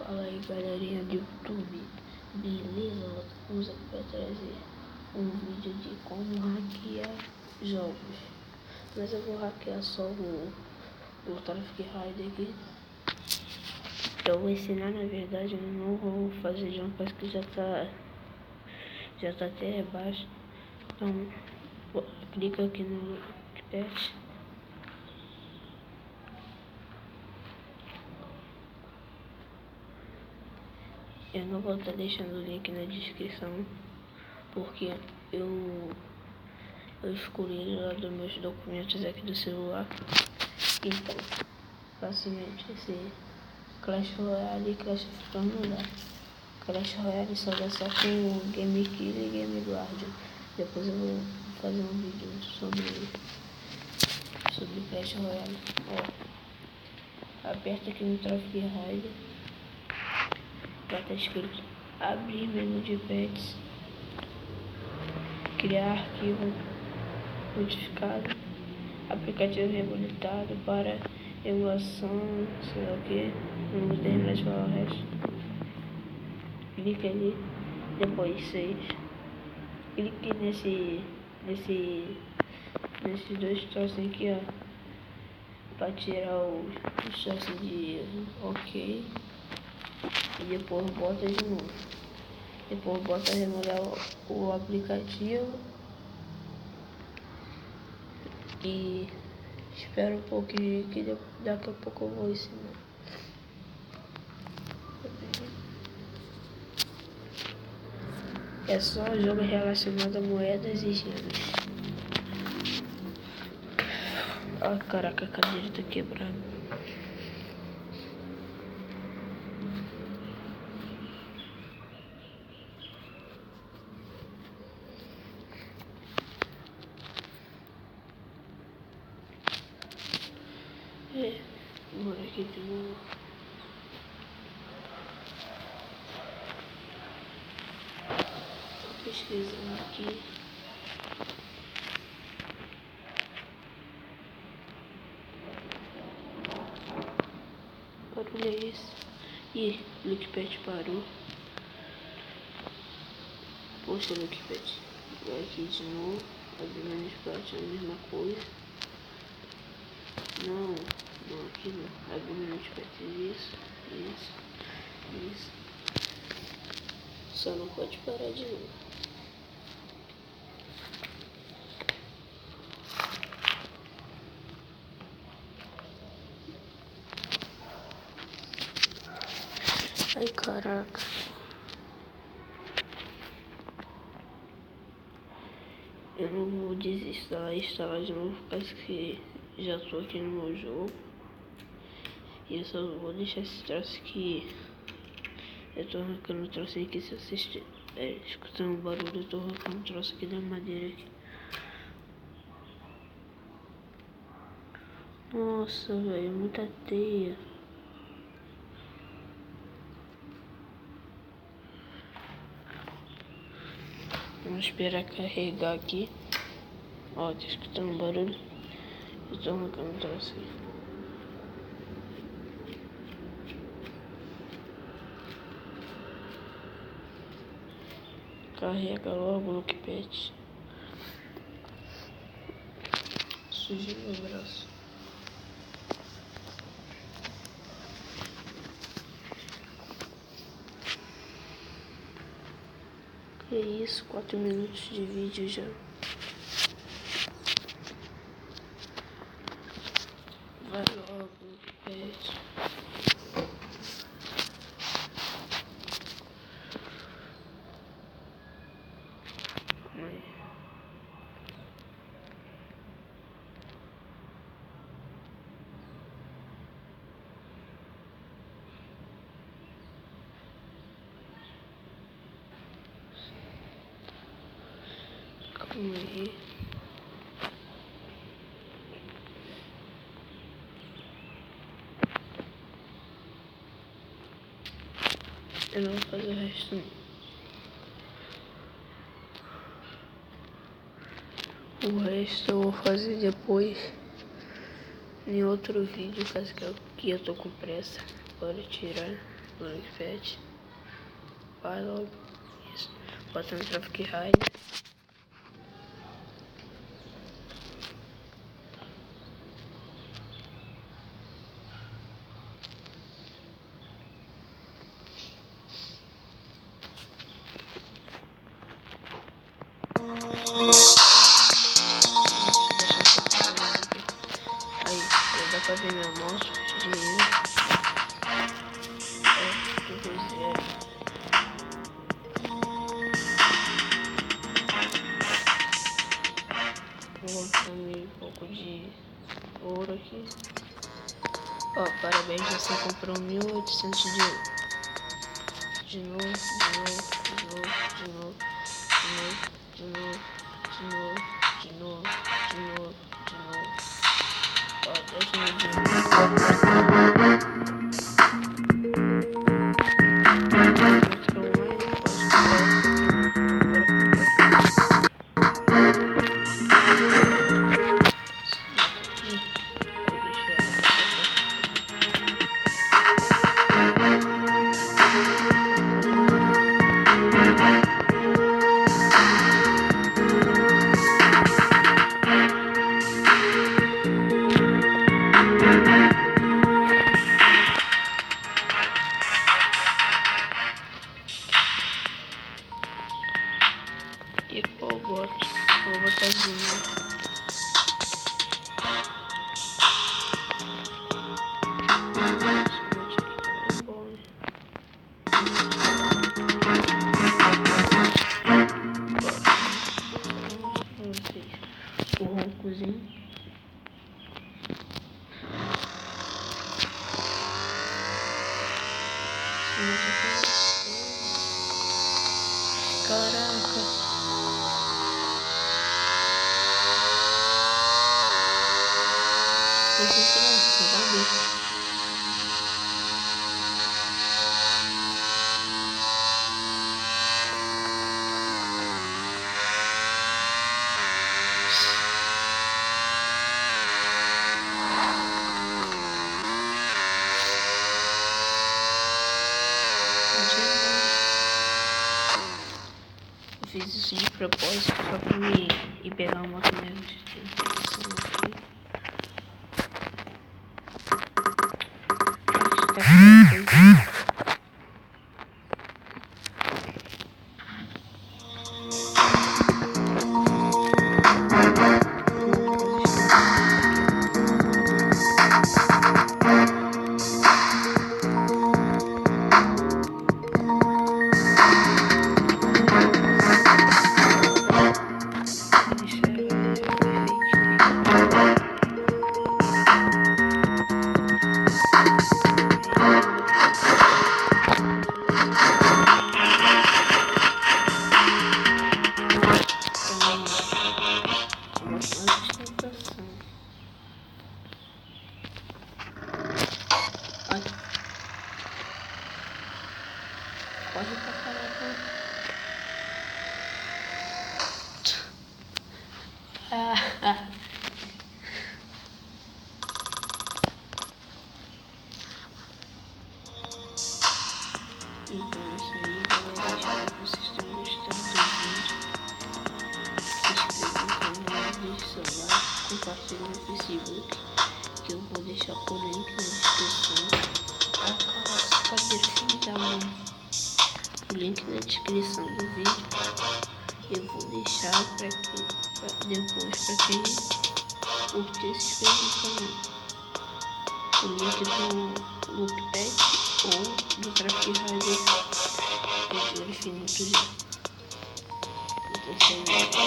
Fala aí, galerinha do YouTube, beleza? Vamos aqui para trazer um vídeo de como hackear jogos, mas eu vou hackear só o Traffic Rider aqui. Eu vou ensinar, na verdade, eu não vou fazer de uma coisa que já tá até abaixo. Então clica aqui no Lookpad. Eu não vou estar deixando o link na descrição, porque eu excluí lá dos meus documentos aqui do celular. Então, facilmente esse Clash Royale e Clash of Clans não dá. Clash Royale só dá só com Game Kill e Game Guardian. Depois eu vou fazer um vídeo sobre Clash Royale. Ó, aperta aqui no Traffic Rider. Vai estar escrito abrir menu de pets, criar arquivo modificado, aplicativo reabilitado para emulação, sei lá o que, não vou terminar de falar o resto. Clique ali, depois 6. Clique nesses dois troços aqui, ó, para tirar os troços de OK. E depois bota de novo. Depois bota remover o aplicativo. E espera um pouquinho que daqui a pouco eu vou ensinar. É só jogo relacionado a moedas e gemas. Ah, caraca, a cadeira tá quebrada. Bora aqui de novo. Tô pesquisando aqui. Barulho é esse? Ih, Lookpad parou. Poxa, Lookpad. Vai aqui de novo. Abrir menos parte, a mesma coisa. Não, aqui não. Abrir menos parte, isso. Só não pode parar de novo. Ai, caraca. Eu não vou desinstalar e instalar de novo, por causa que já tô aqui no meu jogo. E eu só vou deixar esse troço aqui. Eu tô arrancando o troço aqui, se vocês estiverem escutando o barulho, eu tô arrancando o troço aqui da madeira aqui. Nossa, velho, muita teia. Vamos esperar carregar aqui. Ó, tá escutando o barulho? Eu tô arrancando o troço aqui. Carrega logo o Lookpad. Sujei meu braço. Que isso, 4 minutos de vídeo já. Vai logo, Lookpad. Calma aí. Eu não vou fazer o resto não. O resto eu vou fazer depois em outro vídeo, caso que eu tô com pressa. Bora tirar. do Linkpad. Vai logo. Isso. Bota no Traffic Rider. Aí, dá pra ver minha moto de vou consumir um pouco de ouro aqui. Ó, parabéns, você comprou 1.800 de ouro. De novo. Ó, 10 mil de e pô, vou botar zinho. O roncozinho. Caraca. Vou comprar, vai ver. Eu fiz isso de propósito só pra me ir pegar uma moto mesmo. Corre pra caramba. Então é isso aí, galera. Espero que vocês tenham gostado do vídeo. Se inscreva no canal, deixe seu like, compartilhe no Facebook, que eu vou deixar o link na descrição. Cadê filho da mãe? O link na descrição do vídeo. Eu vou deixar depois pra quem curtir se inscrever no canal. O link do Linkpad ou do Traffic Rider Infinito. Então,